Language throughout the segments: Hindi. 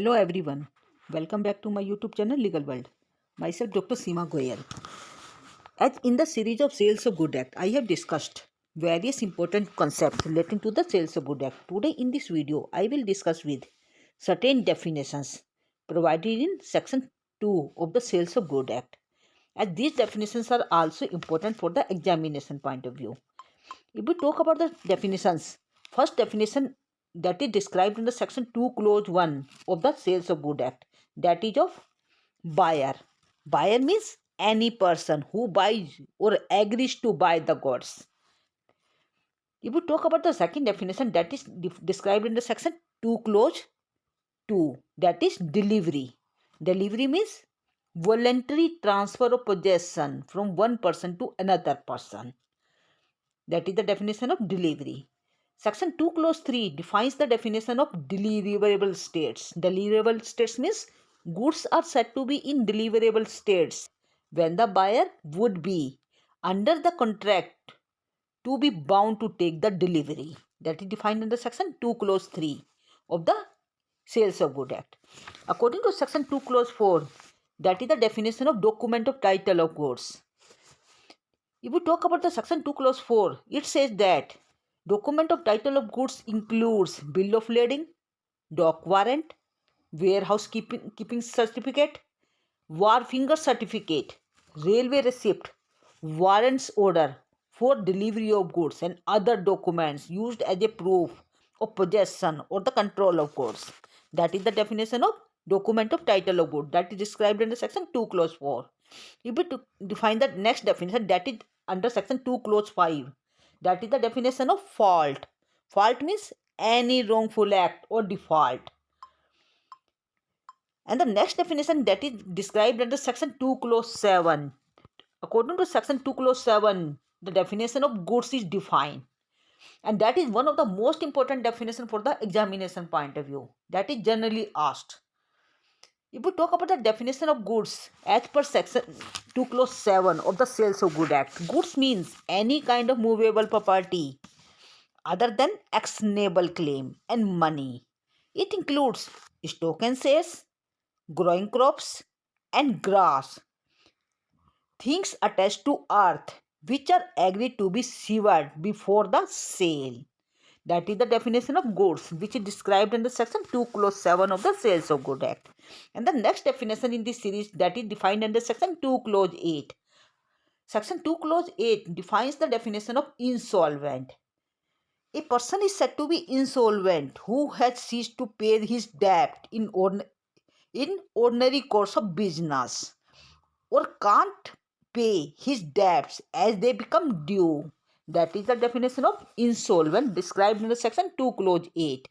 Hello everyone, welcome back to my YouTube channel Legal World. Myself Dr. Seema Goyal. As in the series of Sales of Good Act, I have discussed various important concepts relating to the Sales of Good Act. Today in this video, I will discuss with certain definitions provided in section 2 of the Sales of Good Act. As these definitions are also important for the examination point of view. If we talk about the definitions, first definition that is described in the section 2 clause 1 of the Sales of Good Act, that is of buyer. Buyer means any person who buys or agrees to buy the goods. If we talk about the second definition that is described in the section 2 clause 2, that is delivery. Delivery means voluntary transfer of possession from one person to another person. That is the definition of delivery. Section 2 clause 3 defines the definition of deliverable states. Deliverable states means goods are said to be in deliverable states when the buyer would be under the contract to be bound to take the delivery. That is defined under section 2 clause 3 of the Sales of Good Act. According to section 2 clause 4, that is the definition of document of title of goods. If we talk about the section 2 clause 4, it says that document of title of goods includes bill of lading, dock warrant, warehouse keeping certificate, war finger certificate, railway receipt, warrants order for delivery of goods and other documents used as a proof of possession or the control of goods. That is the definition of document of title of goods that is described in the section 2 clause 4. If we define the next definition, that is under section 2 clause 5, that is the definition of fault. Fault means any wrongful act or default. And the next definition that is described under section 2 clause 7. According to section 2 clause 7, the definition of goods is defined. And that is one of the most important definition for the examination point of view. That is generally asked. If we talk about the definition of goods as per section 2 clause 7 of the Sales of Good Act, goods means any kind of movable property other than actionable claim and money. It includes stock and shares, growing crops and grass, things attached to earth which are agreed to be severed before the sale. That is the definition of goods which is described in the section 2 clause 7 of the Sales of Good Act. And the next definition in this series that is defined under section 2 clause 8. Section 2 clause 8 defines the definition of insolvent. A person is said to be insolvent who has ceased to pay his debt in ordinary course of business or can't pay his debts as they become due. That is the definition of insolvent described in the section 2 clause 8.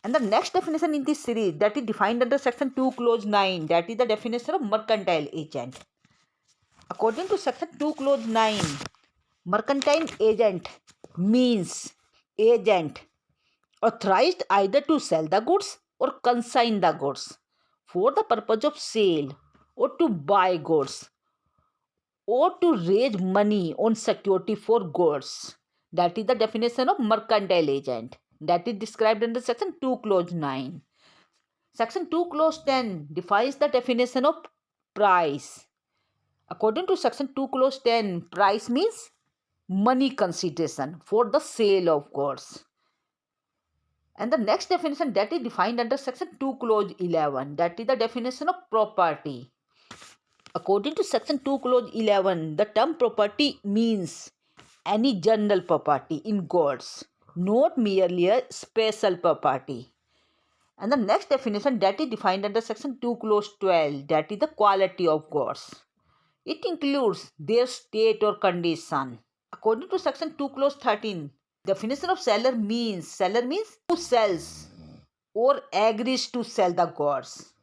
And the next definition in this series that is defined under section 2 clause 9, that is the definition of mercantile agent. According to section 2 clause 9, mercantile agent means agent authorized either to sell the goods or consign the goods for the purpose of sale or to buy goods or to raise money on security for goods. That is the definition of mercantile agent. That is described under section 2 clause 9. Section 2 clause 10 defines the definition of price. According to section 2 clause 10, price means money consideration for the sale of goods. And the next definition that is defined under section 2 clause 11, that is the definition of property. According to section 2 clause 11, the term property means any general property in goods, not merely a special property. And the next definition that is defined under section 2 clause 12, that is the quality of goods. It includes their state or condition. According to section 2 clause 13, definition of seller means who sells or agrees to sell the goods.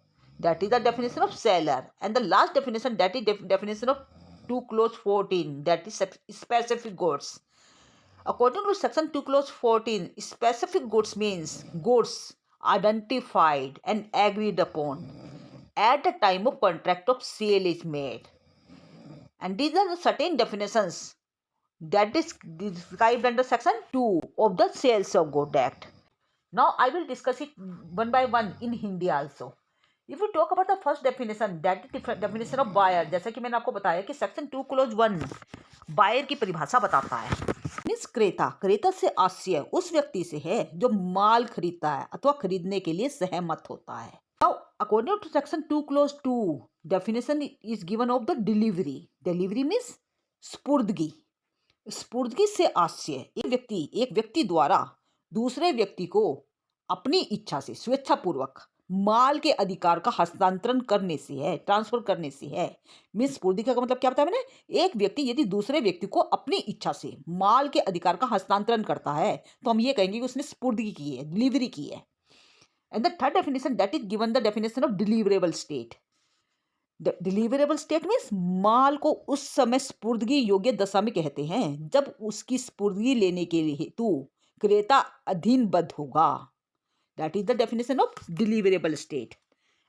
That is the definition of seller. And the last definition, that is definition of 2 clause 14, that is specific goods. According to section 2 clause 14, specific goods means goods identified and agreed upon at the time of contract of sale is made. And these are the certain definitions that is described under section 2 of the Sales of Good Act. Now I will discuss it one by one in Hindi also. If you talk about the first definition, that is definition of buyer, जैसा कि मैंने आपको बताया कि सेक्शन 2 क्लोज 1 बायर की परिभाषा बताता है। मीन्स क्रेता, क्रेता से आशय उस व्यक्ति से है जो माल खरीदता है अथवा खरीदने के लिए सहमत होता है। Now according to section 2 clause 2 definition is given of the delivery. Delivery means स्पुर्दगी। स्पुर्दगी से आशय एक व्यक्ति द्वारा दूसरे व्यक्ति को अपनी इच्छा से स्वेच्छापूर्वक माल के अधिकार का हस्तांतरण करने से है, ट्रांसफर करने से है। मीन्स स्पुर्दिका का मतलब क्या बताया मैंने, एक व्यक्ति यदि दूसरे व्यक्ति को अपनी इच्छा से माल के अधिकार का हस्तांतरण करता है तो हम ये कहेंगे कि उसने स्पुर्दगी की है, डिलीवरी की है। And the third definition that is given the definition of deliverable state. Deliverable state means माल को उस समय स्पुर्दगी योग्य दशा में कहते हैं जब उसकी स्पुर्दगी लेने के लिए हेतु क्रेता अधीनबद्ध होगा। That is the definition of deliverable state.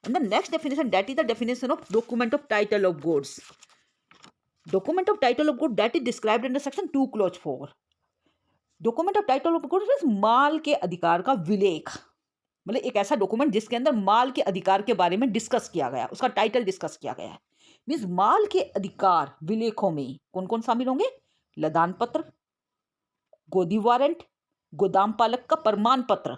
And the next definition that is the definition of document of title of goods. Document of title of good that is described under section 2 clause 4। Document of title of goods means माल के अधिकार का विलेख, मतलब एक ऐसा डॉक्यूमेंट जिसके अंदर माल के अधिकार के बारे में डिस्कस किया गया, उसका टाइटल डिस्कस किया गया है। मीन्स माल के अधिकार विलेखों में कौन कौन शामिल होंगे, लदान पत्र, गोदी वारंट, गोदाम पालक का प्रमाण पत्र,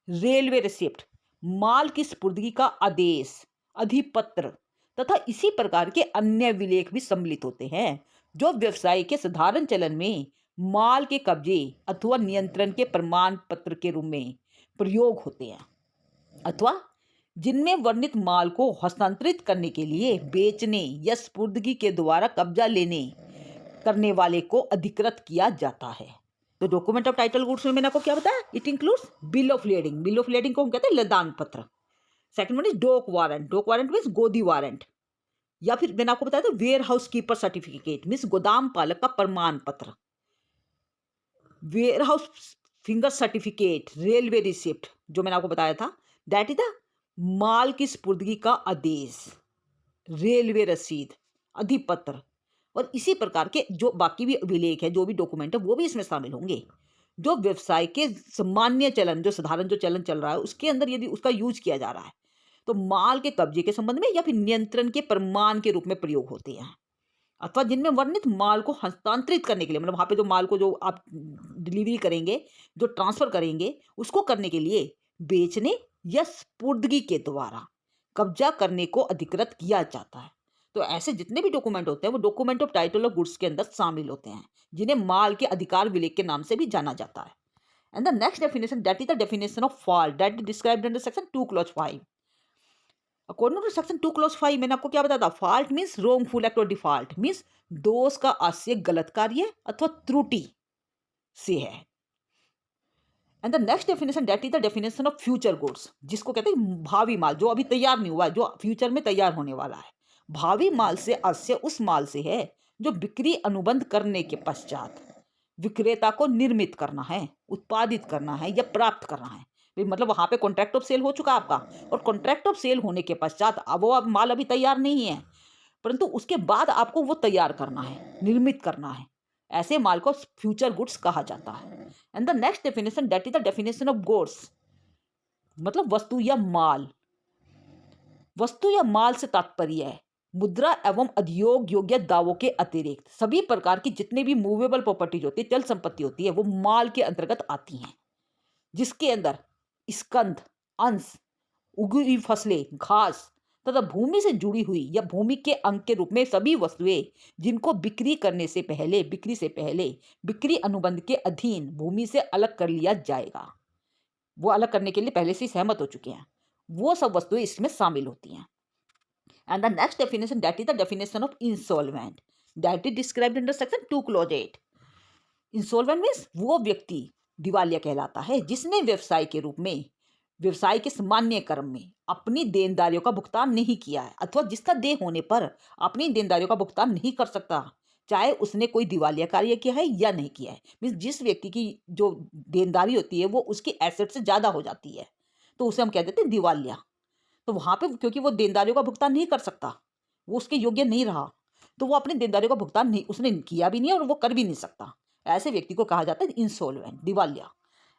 रेलवे रिसिप्ट, माल की स्पुर्दगी का आदेश, अधिपत्र तथा इसी प्रकार के अन्य विलेख भी सम्मिलित होते हैं जो व्यवसाय के साधारण चलन में माल के कब्जे अथवा नियंत्रण के प्रमाण पत्र के रूप में प्रयोग होते हैं, अथवा जिनमें वर्णित माल को हस्तांतरित करने के लिए बेचने या स्पुर्दगी के द्वारा कब्जा लेने करने वाले को अधिकृत किया जाता है। तो डॉक्यूमेंट ऑफ टाइटल गुड्स में मैंने आपको क्या बताया, it includes bill of lading. Bill of lading को हम कहते हैं लदान पत्र। Second one is dock warrant. Dock warrant means गोदी वारंट, या फिर मैंने आपको बताया था warehouse keeper certificate means गोदाम पालक का प्रमाण पत्र, warehouse finger certificate, railway receipt जो मैंने आपको बताया था दैट इज द माल की स्पुर्दगी का आदेश, रेलवे रसीद, अधिपत्र और इसी प्रकार के जो बाकी भी अभिलेख है, जो भी डॉक्यूमेंट है वो भी इसमें शामिल होंगे जो व्यवसाय के सामान्य चलन, जो साधारण जो चलन चल रहा है उसके अंदर यदि उसका यूज किया जा रहा है तो माल के कब्जे के संबंध में या फिर नियंत्रण के प्रमाण के रूप में प्रयोग होते हैं, अथवा जिनमें वर्णित माल को हस्तांतरित करने के लिए, मतलब वहाँ पे जो माल को जो आप डिलीवरी करेंगे, जो ट्रांसफर करेंगे, उसको करने के लिए बेचने या स्पुर्दगी के द्वारा कब्जा करने को अधिकृत किया जाता है। तो ऐसे जितने भी डॉक्यूमेंट होते हैं वो document of title of goods के अंदर शामिल होते हैं जिन्हें माल के अधिकार विलेख के नाम से भी जाना जाता है। And the next definition that is the definition of fault that is described under section 2 clause 5। According to section 2 clause 5 मैंने आपको क्या बताया था, फॉल्ट मीन्स रोंगफुल एक्ट और डिफॉल्ट मीन्स दोष का आशय गलत कार्य अथवा त्रुटि से है। And the next definition that is the definition of future goods, जिसको कहते हैं भावी माल, जो अभी तैयार नहीं हुआ है, जो फ्यूचर में तैयार होने वाला है। भावी माल से आशय उस माल से है जो बिक्री अनुबंध करने के पश्चात विक्रेता को निर्मित करना है, उत्पादित करना है या प्राप्त करना है। मतलब वहां पे कॉन्ट्रैक्ट ऑफ सेल हो चुका आपका, और कॉन्ट्रैक्ट ऑफ सेल होने के पश्चात अब वो माल अभी तैयार नहीं है, परंतु उसके बाद आपको वो तैयार करना है, निर्मित करना है, ऐसे माल को फ्यूचर गुड्स कहा जाता है। And the next definition that is the definition of goods, मतलब वस्तु या माल। वस्तु या माल से तात्पर्य है मुद्रा एवं अधियोग योग्य दावों के अतिरिक्त सभी प्रकार की जितने भी मूवेबल प्रॉपर्टीज होती है, चल संपत्ति होती है, वो माल के अंतर्गत आती हैं, जिसके अंदर स्कंध, अंश, उगी हुई फसलें, घास तथा भूमि से जुड़ी हुई या भूमि के अंग के रूप में सभी वस्तुएं जिनको बिक्री से पहले बिक्री अनुबंध के अधीन भूमि से अलग कर लिया जाएगा, वो अलग करने के लिए पहले से ही सहमत हो चुके हैं, वो सब वस्तुएं इसमें शामिल होती हैं। And the next definition that is the definition of insolvent that is described under section 2 clause 8। Insolvent means वो व्यक्ति दिवालिया कहलाता है जिसने व्यवसाय के रूप में व्यवसाय के सामान्य क्रम में अपनी देनदारियों का भुगतान नहीं किया है, अथवा जिसका देय होने पर अपनी देनदारियों का भुगतान नहीं कर सकता, चाहे उसने कोई दिवालिया कार्य किया है या नहीं किया है। मीन्स जिस व्यक्ति की जो देनदारी होती है वो उसकी एसेट से ज़्यादा हो जाती है तो उसे हम कह देते हैं दिवालिया। तो वहाँ पे क्योंकि वो देनदारियों का भुगतान नहीं कर सकता, वो उसके योग्य नहीं रहा, तो वो अपनी देनदारियों का भुगतान नहीं उसने किया भी नहीं और वो कर भी नहीं सकता, ऐसे व्यक्ति को कहा जाता है इंसॉल्वेंट, दिवालिया।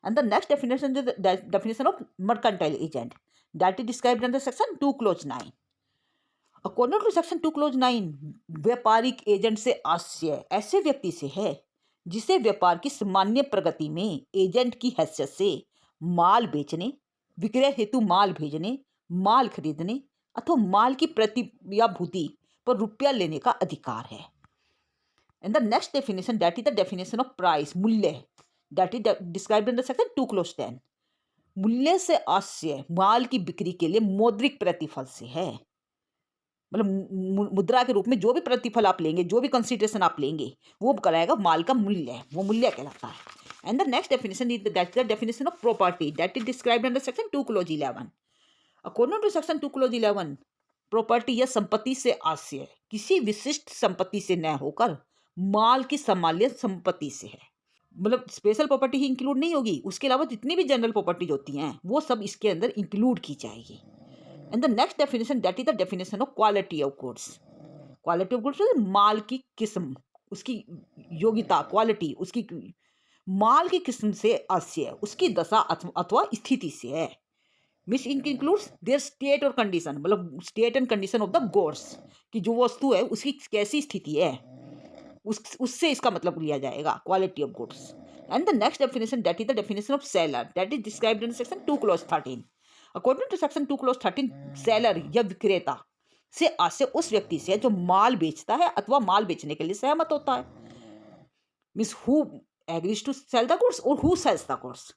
And the next definition is the definition of mercantile agent that is described under section 2 clause 9. According to section 2 clause 9, व्यापारिक एजेंट से आशय ऐसे व्यक्ति से है जिसे व्यापार की सामान्य प्रगति में एजेंट की हैसियत से माल बेचने, विक्रय हेतु माल भेजने, माल खरीदने अथवा माल की प्रतिभूति पर रुपया लेने का अधिकार है. And the next definition, that is the definition of price, मूल्य, that is described in the section 2 clause 10. मूल्य से आशय माल की बिक्री के लिए मौद्रिक प्रतिफल से है. मतलब मुद्रा के रूप में जो भी प्रतिफल आप लेंगे, जो भी कंसिडरेशन आप लेंगे, वो कहलाएगा माल का मूल्य, वो मूल्य कहलाता है. And the next definition is that the definition of property that is described under section 2 clause 11. According to section 2 clause 11, property या संपत्ति से आशय किसी विशिष्ट संपत्ति से न होकर माल की सामान्य संपत्ति से है. मतलब स्पेशल प्रॉपर्टी ही इंक्लूड नहीं होगी, उसके अलावा जितनी भी जनरल प्रॉपर्टीज होती हैं वो सब इसके अंदर इंक्लूड की जाएगी. And the next definition, that is the definition of quality of goods. Quality of goods माल की किस्म, उसकी योग्यता, क्वालिटी, उसकी माल की किस्म से आशय उसकी दशा अथवा स्थिति से है. Means it includes there state और कंडीशन, मतलब state and condition of the goods, कि जो वस्तु है उसकी कैसी स्थिति है, उससे इसका मतलब लिया जाएगा quality of goods. And the next definition, that is the definition of seller that is described in section 2 clause 13. According to section 2 clause 13, seller या विक्रेता से आशय उस व्यक्ति से जो माल बेचता है अथवा माल बेचने के लिए सहमत होता है. Means who agrees to sell the goods और who sells the goods.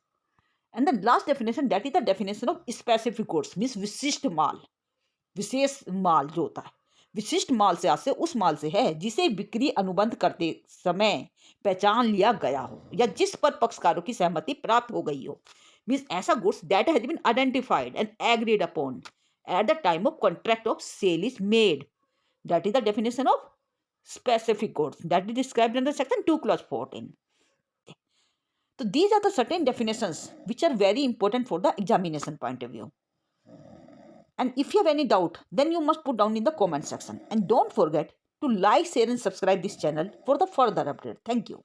And the last definition, that is the definition of specific goods. Means विशिष्ट माल, विशेष माल जो होता है. विशिष्ट माल से आशय उस माल से है जिसे बिक्री अनुबंध करते समय पहचान लिया गया हो या जिस पर पक्षकारों की सहमति प्राप्त हो गई हो. मीन्स ऐसा goods that has been identified and agreed upon at the time of contract of sale is made. That is the definition of specific goods that is described under section 2 clause 14. So these are the certain definitions which are very important for the examination point of view. And if you have any doubt, then you must put down in the comment section. And don't forget to like, share and subscribe this channel for the further update. Thank you.